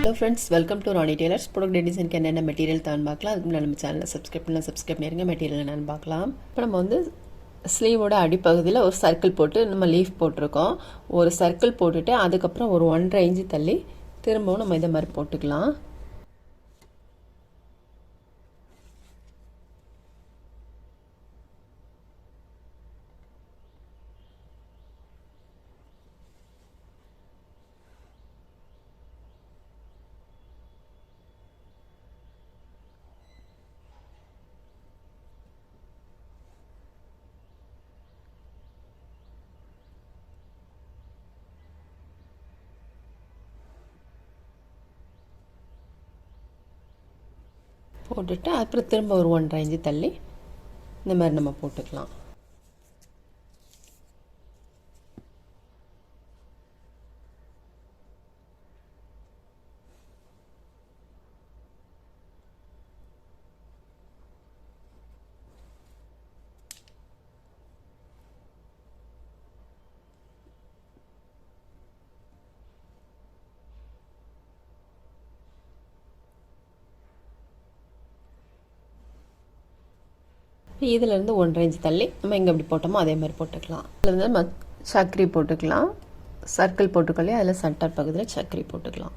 Hello friends, welcome to Ronnie Tailors. Product design க்கு என்னென்ன material தான் பார்க்கலாம். அதுக்கு முன்னாடி நம்ம சேனலை சப்ஸ்கிரைப் பண்ணிருங்க. மெட்டீரியல் என்னன்னு பார்க்கலாம். இப்போ நம்ம வந்து ஸ்லீவோட அடிப்பகுதியில் ஒரு சர்க்கிள் போட்டு நம்ம லீஃப் போட்டிருக்கோம். ஒரு சர்க்கிள் போட்டுட்டு அதுக்கப்புறம் ஒரு 1.5 இன்ச்சு தள்ளி திரும்பவும் நம்ம இதை மாதிரி போட்டுக்கலாம். போட்டுட்டு அப்புறம் திரும்ப ஒரு 1.5 இன்ச்சு தள்ளி இந்த மாதிரி நம்ம போட்டுக்கலாம். இதிலேருந்து 1.5 இன்ச்சு தள்ளி நம்ம எங்கே எப்படி போட்டோமோ அதே மாதிரி போட்டுக்கலாம். அதில் வந்து நம்ம சக்கரி போட்டுக்கலாம். சர்க்கிள் போட்டுக்கொள்ளே அதில் சென்டர் பகுதியில் சக்கரி போட்டுக்கலாம்.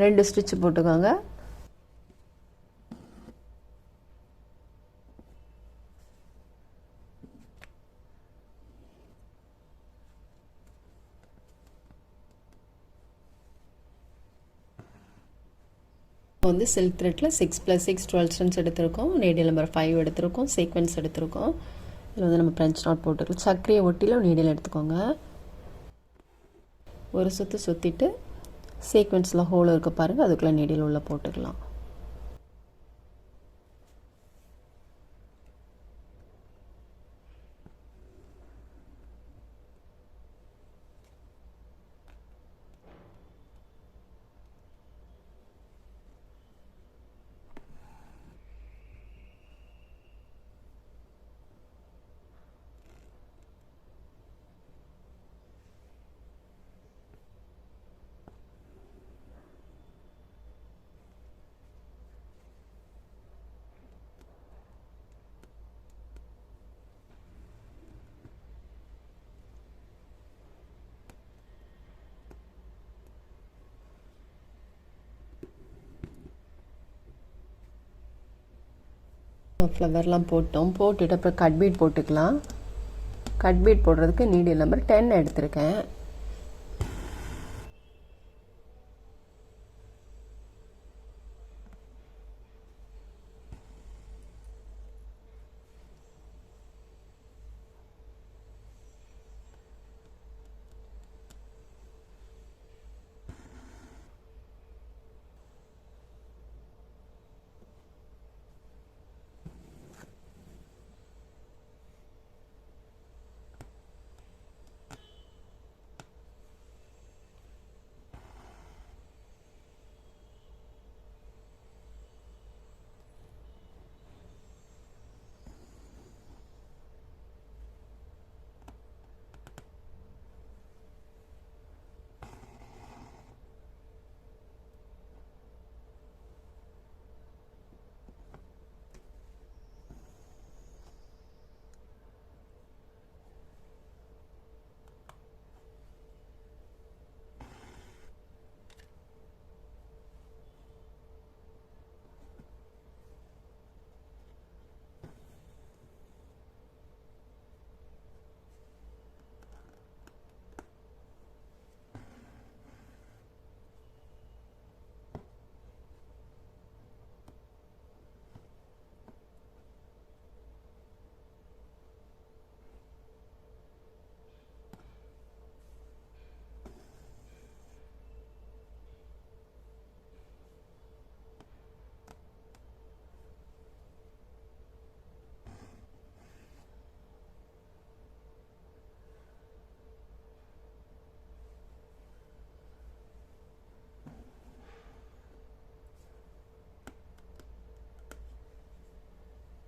2 ஸ்டிச் போட்டுக்கோங்க. வந்து சில்க் த்ரெட்டில் 6 + 6 12 ஸ்டென்ஸ் எடுத்திருக்கோம். நீடில் நம்பர் 5 எடுத்திருக்கோம். சீக்வென்ஸ் எடுத்திருக்கோம். இதில் வந்து நம்ம ஃப்ரெஞ்ச் நாட் போட்டுக்கலாம். சக்கரையை ஒட்டியில் நீடில் எடுத்துக்கோங்க. ஒரு சுற்றிட்டு சீக்வென்ஸில் ஹோல் இருக்க பாருங்கள், அதுக்குள்ளே நீடில் உள்ள போட்டுக்கலாம். ஃப்ளவர்லாம் போட்டுட்டு அப்புறம் கட் பீட் போட்டுக்கலாம். கட் பீட் போடுறதுக்கு நீடில் நம்பர் 10 எடுத்திருக்கேன்.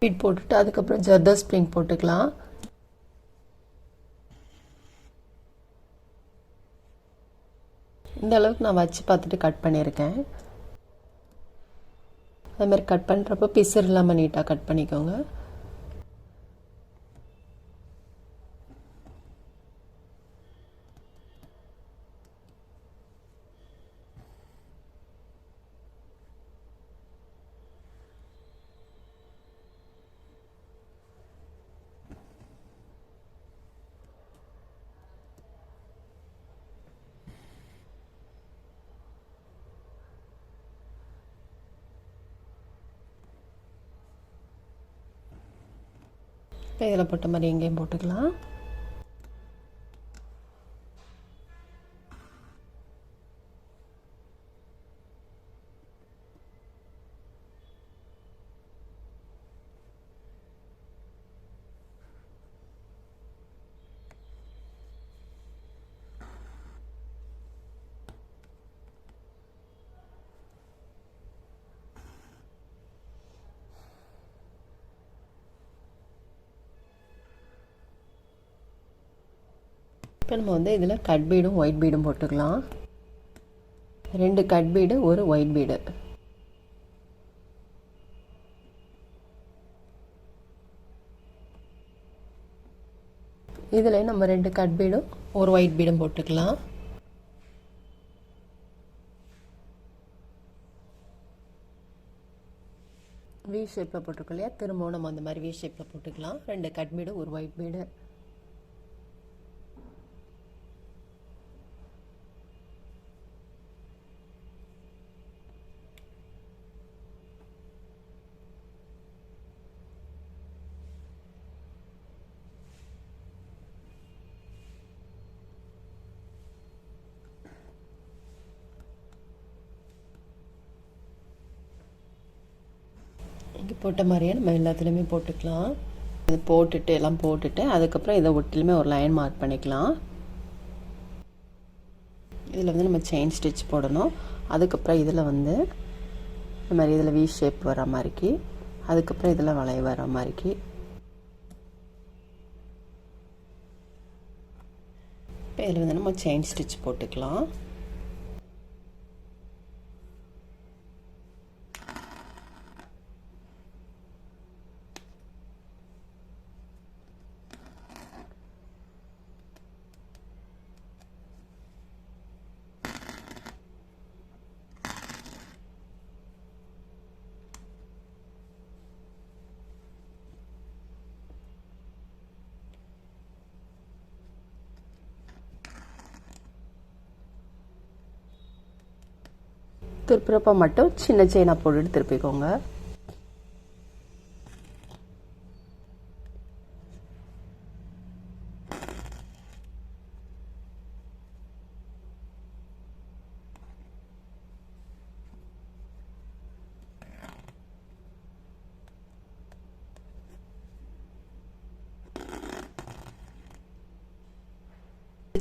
பீட் போட்டுட்டு அதுக்கப்புறம் ஜர்தா ஸ்ப்ரிங் போட்டுக்கலாம். இந்த அளவுக்கு நான் வச்சு பார்த்துட்டு கட் பண்ணியிருக்கேன். அதுமாதிரி கட் பண்ணுறப்போ பிசர் இல்லாமல் நீட்டாக கட் பண்ணிக்கோங்க. இப்போ இதில் போட்ட மாதிரி எங்கேயும் போட்டுக்கலாம். இப்போ நம்ம வந்து இதில் கட் பீடும் ஒயிட் பீடும் போட்டுக்கலாம். 2 கட் பீடு, 1 ஒயிட் பீடு. இதில் நம்ம 2 கட் பீடும் 1 ஒயிட் பீடும் போட்டுக்கலாம். வி ஷேப்பில் போட்டிருக்கோம் இல்லையா, திரும்பவும் நம்ம அந்த மாதிரி வி ஷேப்பில் போட்டுக்கலாம். 2 கட் பீடு, 1 ஒயிட் பீடு. இங்கே போட்ட மாதிரியே நம்ம எல்லாத்துலேயுமே போட்டுக்கலாம். இது போட்டுட்டு எல்லாம் போட்டுட்டு அதுக்கப்புறம் இதை ஒட்டிலுமே ஒரு லைன் மார்க் பண்ணிக்கலாம். இதில் வந்து நம்ம செயின் ஸ்டிச் போடணும். அதுக்கப்புறம் இதில் வந்து இந்த மாதிரி இதில் வி ஷேப் வர மாதிரிக்கு, அதுக்கப்புறம் இதில் வளைய வர மாதிரிக்கு. இப்போ இதில் வந்து நம்ம செயின் ஸ்டிச் போட்டுக்கலாம். திருப்புறப்ப மட்டும் சின்ன செயினாக போட்டுட்டு திருப்பிக்கோங்க.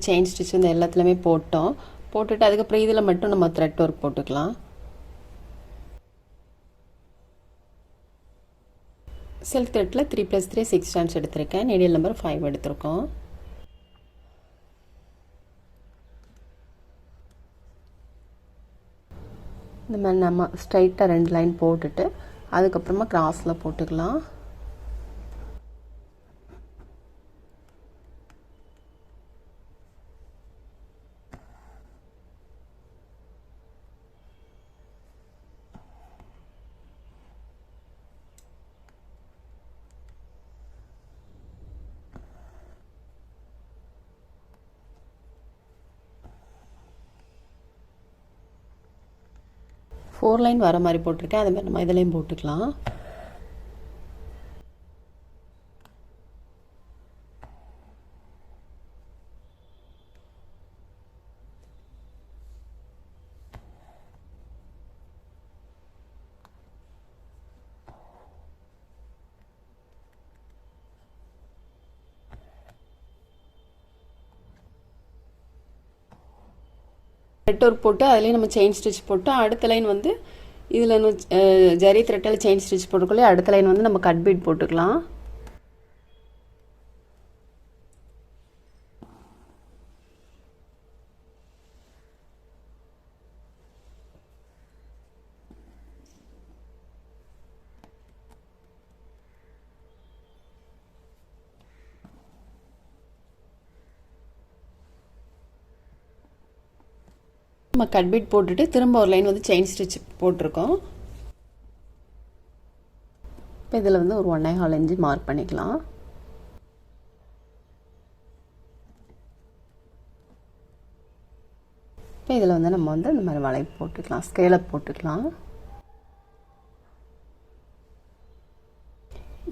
செயின் ஸ்டிச் வந்து எல்லாத்துலேயுமே போட்டுட்டு அதுக்கப்புறம் இதில் மட்டும் நம்ம த்ரெட் ஒர்க் போட்டுக்கலாம். சில்க் த்ரெட்டில் 3+3 6 ஸ்டாண்ட்ஸ் எடுத்திருக்கேன். நீடில் நம்பர் 5 எடுத்திருக்கோம். இந்த மாதிரி நம்ம ஸ்ட்ரைட்டாக 2 லைன் போட்டுட்டு அதுக்கப்புறமா கிராஸில் போட்டுக்கலாம். ஃபோர் லைன் வர மாதிரி போட்டிருக்கேன். அதே மாதிரி நம்ம இதுலேயும் போட்டுக்கலாம். த்ரெட் ஒர்க் போட்டு அதுலேயும் நம்ம செயின் ஸ்டிச் போட்டு அடுத்த லைன் வந்து இதில் ஜரி த்ரெட்டில் செயின் ஸ்டிச் போட்டுக்கொள்ளே அடுத்த லைன் வந்து நம்ம கட் பீட் போட்டுக்கலாம். நம்ம கட் பீட் போட்டுட்டு திரும்ப ஒரு லைன் வந்து செயின் ஸ்டிச் போட்டிருக்கோம். இப்போ இதில் வந்து ஒரு 1.25 இன்ச் மார்க் பண்ணிக்கலாம். இப்போ இதில் வந்து நம்ம வந்து இந்த மாதிரி வளைவு போட்டுக்கலாம், ஸ்கேலப் போட்டுக்கலாம்.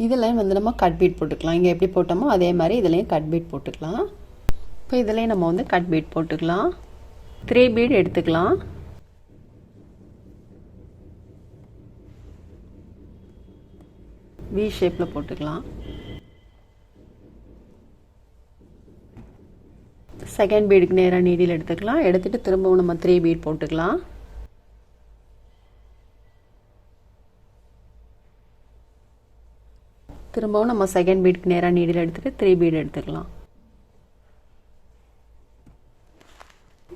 இதில் வந்து நம்ம கட் பீட் போட்டுக்கலாம். இங்கே எப்படி போட்டோமோ அதே மாதிரி இதுலேயும் கட் பீட் போட்டுக்கலாம். இப்போ இதுலேயும் நம்ம வந்து கட் பீட் போட்டுக்கலாம். 3 பீட் எடுத்துக்கலாம். வி ஷேப்பில் போட்டுக்கலாம். செகண்ட் பீடுக்கு நேராக நீடில் எடுத்துக்கலாம். எடுத்துகிட்டு திரும்பவும் நம்ம 3 பீட் போட்டுக்கலாம். திரும்பவும் நம்ம செகண்ட் பீடுக்கு நேராக நீடில் எடுத்துகிட்டு 3 பீட் எடுத்துக்கலாம்.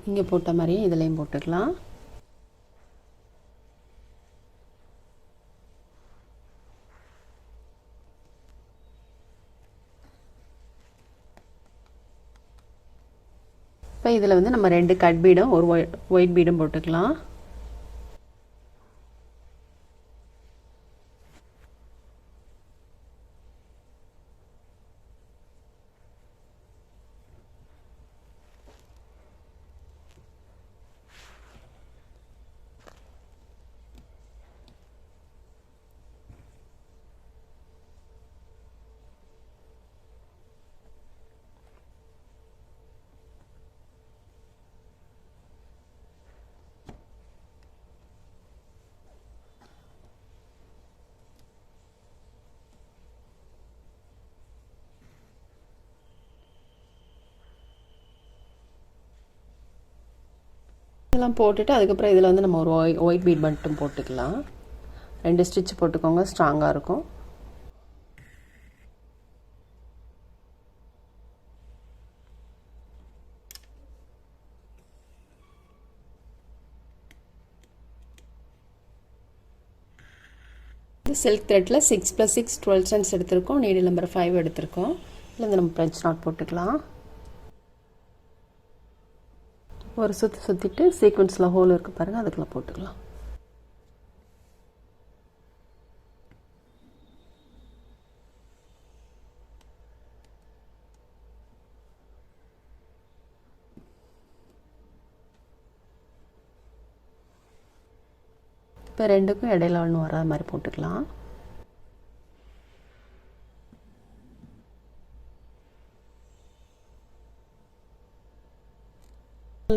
இங்கே போட்ட மாதிரியே இதுலேயும் போட்டுக்கலாம். இப்போ இதில் வந்து நம்ம 2 கட் பீடும் ஒரு ஒயிட் பீடும் போட்டுக்கலாம். இதெல்லாம் போட்டுட்டு அதுக்கப்புறம் இதில் வந்து நம்ம ஒரு ஒயிட் பீட் மட்டும் போட்டுக்கலாம். 2 ஸ்டிச் போட்டுக்கோங்க, ஸ்ட்ராங்காக இருக்கும். இது சில்க் த்ரெட்டில் 6 + 6 12 ஸ்டென்ஸ் எடுத்திருக்கோம். நீடில் நம்பர் 5 எடுத்திருக்கோம். இதில் வந்து நம்ம ஃப்ரெஞ்ச் நாட் போட்டுக்கலாம். ஒரு சுற்றிட்டு சீக்வன்ஸில் ஹோல் இருக்குது பாருங்கள், அதுக்குள்ளே போட்டுக்கலாம். இப்போ ரெண்டுக்கும் இடையில ஒன்று வராத மாதிரி போட்டுக்கலாம்.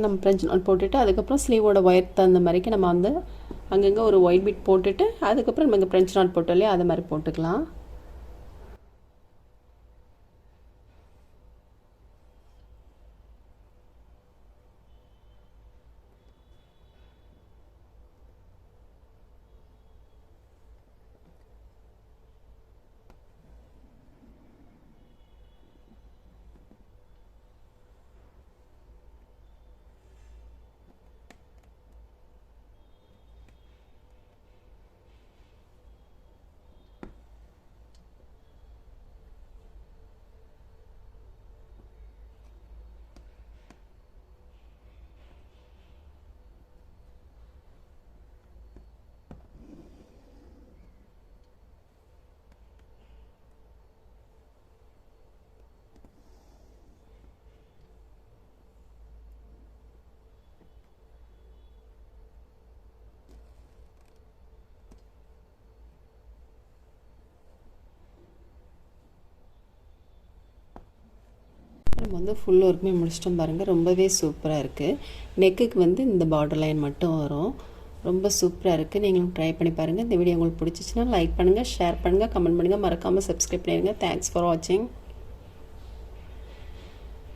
நம்ம ஃப்ரெஞ்ச் நாட் போட்டுட்டு அதுக்கப்புறம் ஸ்லீவோட ஒயர் தகுந்த மாதிரிக்கு நம்ம வந்து அங்கங்கே ஒரு ஒயிட் பீட் போட்டுட்டு அதுக்கப்புறம் நம்ம இங்கே ஃப்ரெஞ்ச் நாட் போட்டோம் இல்லையா, அது மாதிரி போட்டுக்கலாம். நம்ம வந்து ஃபுல் ஒர்க்குமே முடிச்சிட்டோம் பாருங்கள், ரொம்பவே சூப்பராக இருக்குது. நெக்குக்கு வந்து இந்த பார்டர் லைன் மட்டும் வரும். ரொம்ப சூப்பராக இருக்குது. நீங்களும் ட்ரை பண்ணி பாருங்கள். இந்த வீடியோ உங்களுக்கு பிடிச்சிச்சின்னா லைக் பண்ணுங்கள், ஷேர் பண்ணுங்கள், கமெண்ட் பண்ணுங்கள், மறக்காமல் சப்ஸ்கிரைப் பண்ணிடுங்க. தேங்க்ஸ் ஃபார் வாட்சிங்.